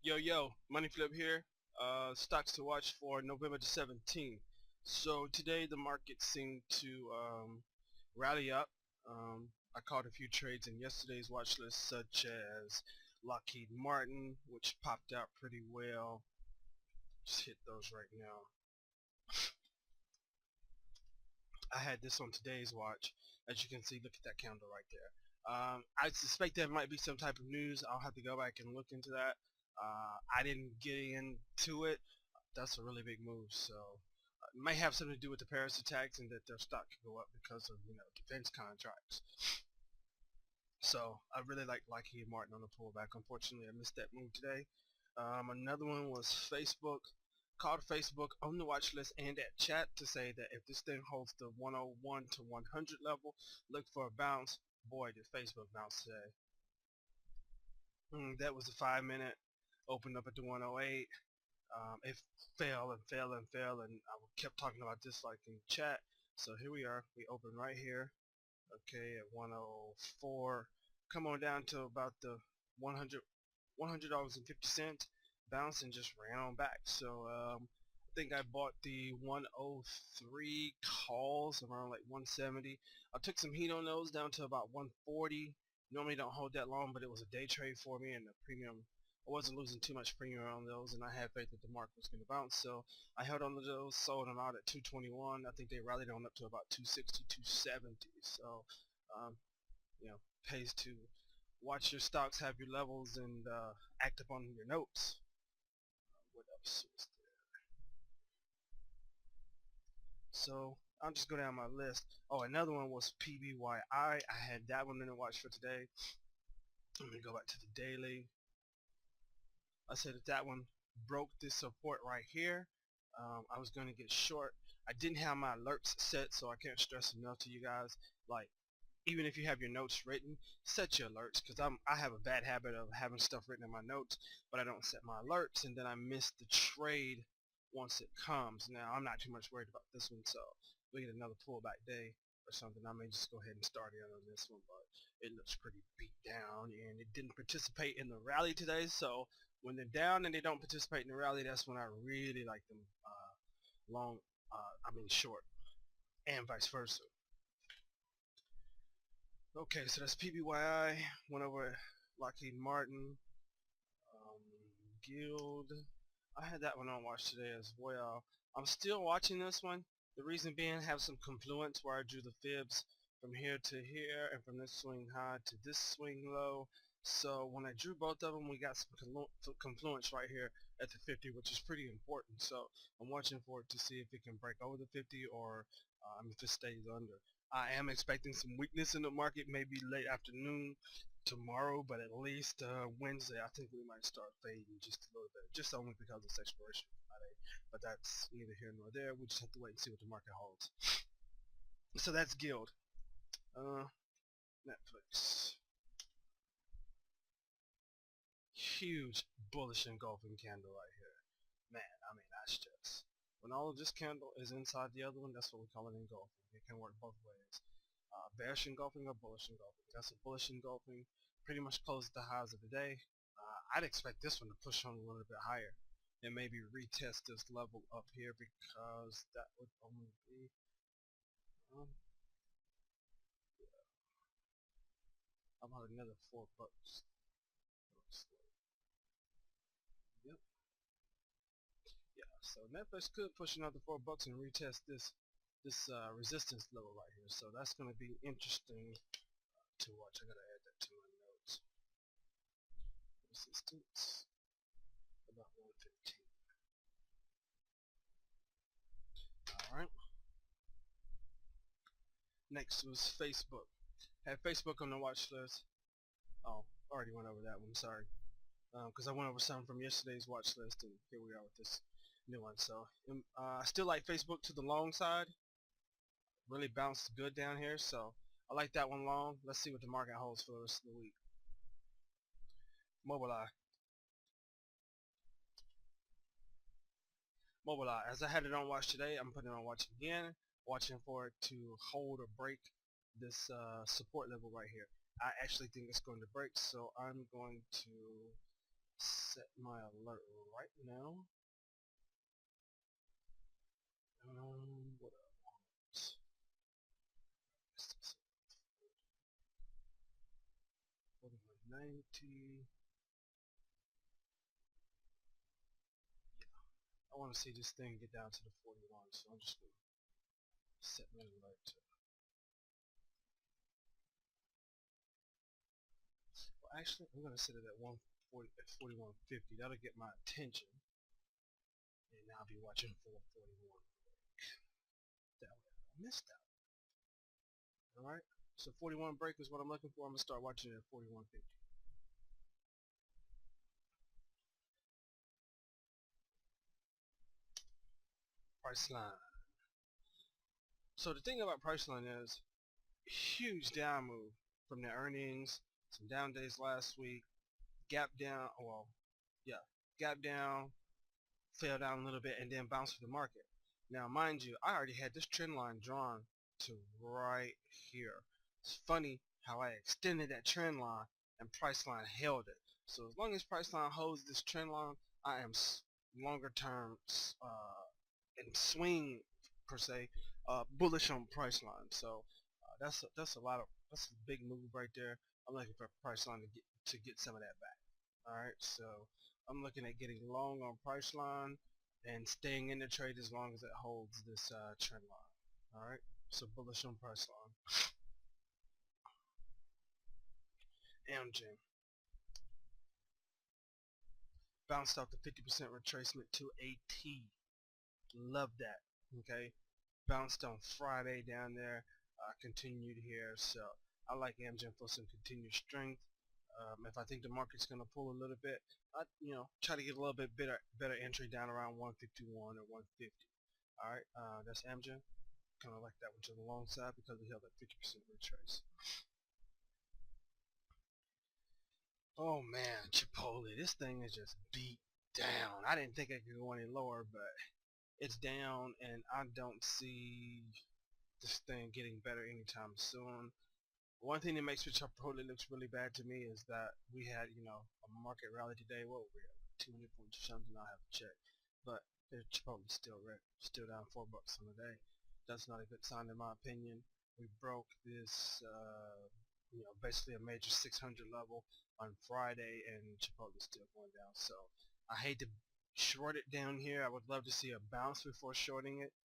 Yo, Money Flip here. Stocks to watch for November the 17th. So today the market seemed to rally up. I caught a few trades in yesterday's watch list, such as Lockheed Martin, which popped out pretty well. Just hit those right now. I had this on today's watch. As you can see, look at that candle right there. I suspect there might be some type of news. I'll have to go back and look into that. I didn't get into it. That's a really big move, so it may have something to do with the Paris attacks and that their stock could go up because of defense contracts. So I really like Lockheed Martin on the pullback. Unfortunately, I missed that move today. Another one was Facebook. Called Facebook on the watch list and at chat to say that if this thing holds the 101 to 100 level, look for a bounce. Boy, did Facebook bounce today. That was a 5 minute. Opened up at the 108. It fell and fell and fell, and I kept talking about this like in chat. So here we are. We open right here. Okay, at 104. Come on down to about the 100 $100.50. Bounce and just ran on back. So I think I bought the 103 calls around like 170. I took some heat on those down to about 140. Normally don't hold that long, but it was a day trade for me, and the premium, I wasn't losing too much premium on those, and I had faith that the market was going to bounce. So I held on to those, sold them out at 221. I think they rallied on up to about 260, 270. So um, pays to watch your stocks, have your levels, and act upon your notes. What else was there? So I'll just go down my list. Oh, another one was PBYI. I had that one in the watch for today. Let me go back to the daily. I said that that one broke this support right here. I was going to get short. I didn't have my alerts set, so I can't stress enough to you guys. Like, even if you have your notes written, set your alerts, because I have a bad habit of having stuff written in my notes, but I don't set my alerts, and then I miss the trade once it comes. Now, I'm not too much worried about this one, so if we get another pullback day or something, I may just go ahead and start in on this one, but it looks pretty beat down, and it didn't participate in the rally today, so when they're down and they don't participate in the rally, that's when I really like them long, short, and vice versa. Okay, so that's PBYI. Went over Lockheed Martin, um, Guild. I had that one on watch today as well. I'm still watching this one. The reason being, have some confluence where I drew the fibs from here to here, and from this swing high to this swing low. So when I drew both of them, we got some confluence right here at the 50, which is pretty important. So I'm watching for it to see if it can break over the 50 or if it stays under. I am expecting some weakness in the market, maybe late afternoon tomorrow, but at least Wednesday, I think we might start fading just a little bit, just only because it's expiration Friday. But that's neither here nor there. We just have to wait and see what the market holds. So that's Guild. Netflix. Huge bullish engulfing candle right here. Man, that's just, when all of this candle is inside the other one, that's what we call an engulfing. It can work both ways. Bearish engulfing or bullish engulfing. That's a bullish engulfing. Pretty much closed the highs of the day. I'd expect this one to push on a little bit higher and maybe retest this level up here, because that would only be um, about another $4. Yep. Yeah. So Netflix could push another $4 and retest this resistance level right here. So that's going to be interesting to watch. I gotta add that to my notes. Resistance about 115. All right. Next was Facebook. Had Facebook on the watch list. Oh, already went over that one. Sorry, because I went over some from yesterday's watch list, and here we are with this new one. So I still like Facebook to the long side. Really bounced good down here, so I like that one long. Let's see what the market holds for the rest of the week. Mobileye. Mobileye. As I had it on watch today, I'm putting it on watch again, watching for it to hold or break this support level right here. I actually think it's going to break, so I'm going to set my alert right now. What else? 4190. I want to see this thing get down to the 41, so I'm just going to set my alert to. Well, actually, I'm going to set it at 4150. That'll get my attention, and I'll be watching for 41. That way I don't miss that. All right. So 41 break is what I'm looking for. I'm gonna start watching it at 4150. Priceline. So the thing about Priceline is huge down move from the earnings, some down days last week, gap down. Well, yeah, gap down, fell down a little bit, and then bounced to the market. Now, mind you, I already had this trend line drawn to right here. It's funny how I extended that trend line and Priceline held it. So as long as Priceline holds this trend line, I am longer term and swing per se bullish on Priceline. So that's a big move right there. I'm looking for Priceline to get some of that back. All right, so I'm looking at getting long on Priceline and staying in the trade as long as it holds this trend line. All right, so bullish on Priceline. Amgen bounced off the 50% retracement to a T. Love that. Okay, bounced on Friday down there, continued here. So I like Amgen for some continued strength. If I think the market's going to pull a little bit, I try to get a little bit better entry down around 151 or 150. All right, that's Amgen. Kind of like that one to the long side because we held that 50% retrace. Oh man, Chipotle, this thing is just beat down. I didn't think it could go any lower, but it's down, and I don't see this thing getting better anytime soon. One thing that makes Chipotle looks really bad to me is that we had, a market rally today. What were we at? 200 points or something. I'll have to check. But Chipotle's still down $4 on the day. That's not a good sign in my opinion. We broke this, basically a major 600 level on Friday, and Chipotle's still going down. So I hate to short it down here. I would love to see a bounce before shorting it.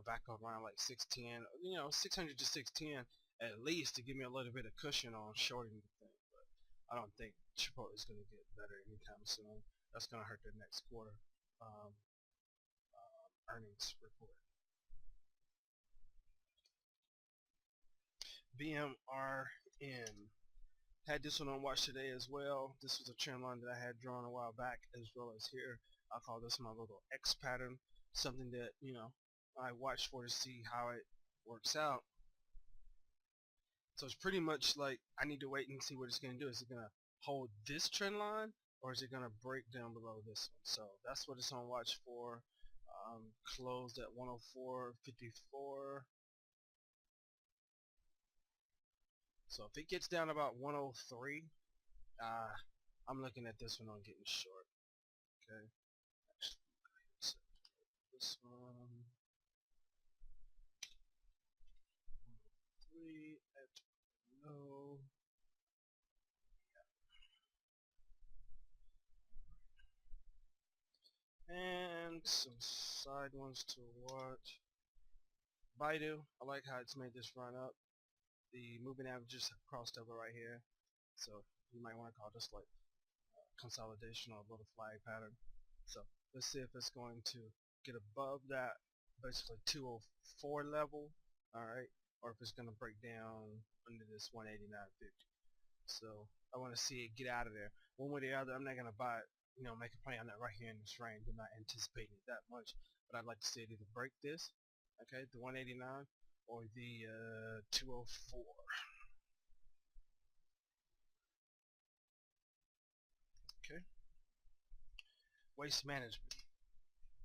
Back around like 610, 600 to 610 at least to give me a little bit of cushion on shorting the thing. But I don't think Chipotle is going to get better anytime soon. That's going to hurt their next quarter earnings report. BMRN. Had this one on watch today as well. This was a trend line that I had drawn a while back as well as here. I call this my little X pattern. Something that, I watch for to see how it works out. So it's pretty much like I need to wait and see what it's going to do. Is it going to hold this trend line, or is it going to break down below this one? So that's what it's on watch for. Closed at 104.54. So if it gets down about 103, I'm looking at this one on getting short. Okay. Actually, this one. 103 at no. And some side ones to watch. Baidu, I like how it's made this run up. The moving averages have crossed over right here, so you might want to call this like consolidation or a little flag pattern. So let's see if it's going to get above that basically 204 level, alright, or if it's going to break down under this 189.50. So I want to see it get out of there. One way or the other, I'm not going to buy it, make a play on that right here in this range. I'm not anticipating it that much, but I'd like to see it either break this, okay, the 189, or the 204. Okay. Waste management.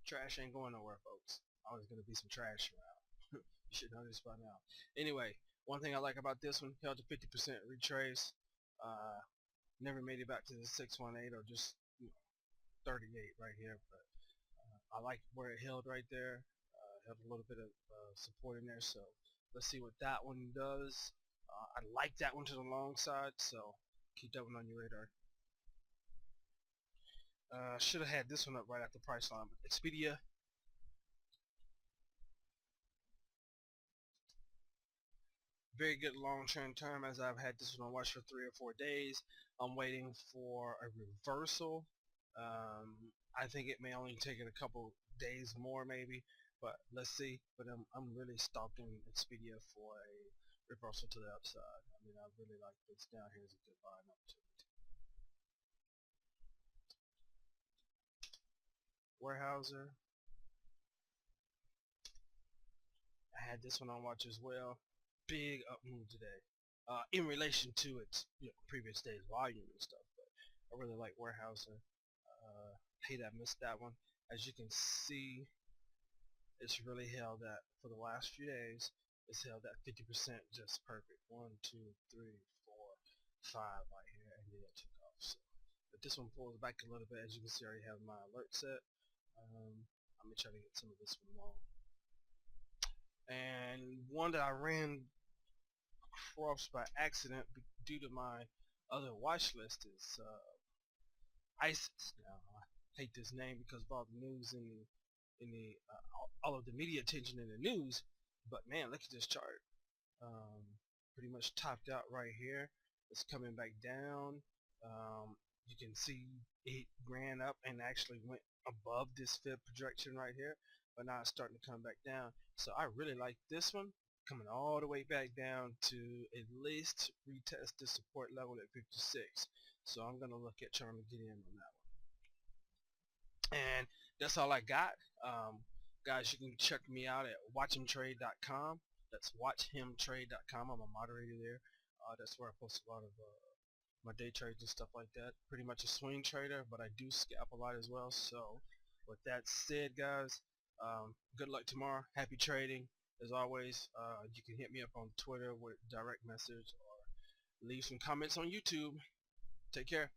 Trash ain't going nowhere, folks. Always going to be some trash around. You should know this by now. Anyway, one thing I like about this one, held to 50% retrace. Never made it back to the 618 or just 38 right here, but I like where it held right there. Held a little bit of support in there, so let's see what that one does. I like that one to the long side, so keep that one on your radar. Should have had this one up right at the price line, but Expedia, very good long-term term, as I've had this one on watch for 3 or 4 days. I'm waiting for a reversal. I think it may only take it a couple days more maybe, but let's see. But I'm really stalking Expedia for a reversal to the upside. I mean, I really like this down here as a good buying opportunity. Warehouser, I had this one on watch as well. Big up move today, in relation to its previous day's volume and stuff. But I really like Warehouser. Hate I missed that one. As you can see, it's really held that for the last few days. It's held at 50% just perfect. 1, 2, 3, 4, 5 right here, and then it took off. So, if this one pulls back a little bit, as you can see, I already have my alert set. I'm gonna try to get some of this one long. And one that I ran across by accident due to my other watch list is ISIS. Now, I hate this name because of all the news in the all of the media attention in the news, but man, look at this chart. Pretty much topped out right here. It's coming back down. You can see it ran up and actually went above this fib projection right here, but now it's starting to come back down. So I really like this one, coming all the way back down to at least retest the support level at 56. So I'm gonna look at trying to get in on that one. And that's all I got. Guys, you can check me out at watchhimtrade.com. That's watchhimtrade.com. I'm a moderator there. That's where I post a lot of my day trades and stuff like that. Pretty much a swing trader, but I do scalp a lot as well. So with that said, guys, good luck tomorrow. Happy trading. As always, you can hit me up on Twitter with direct message or leave some comments on YouTube. Take care.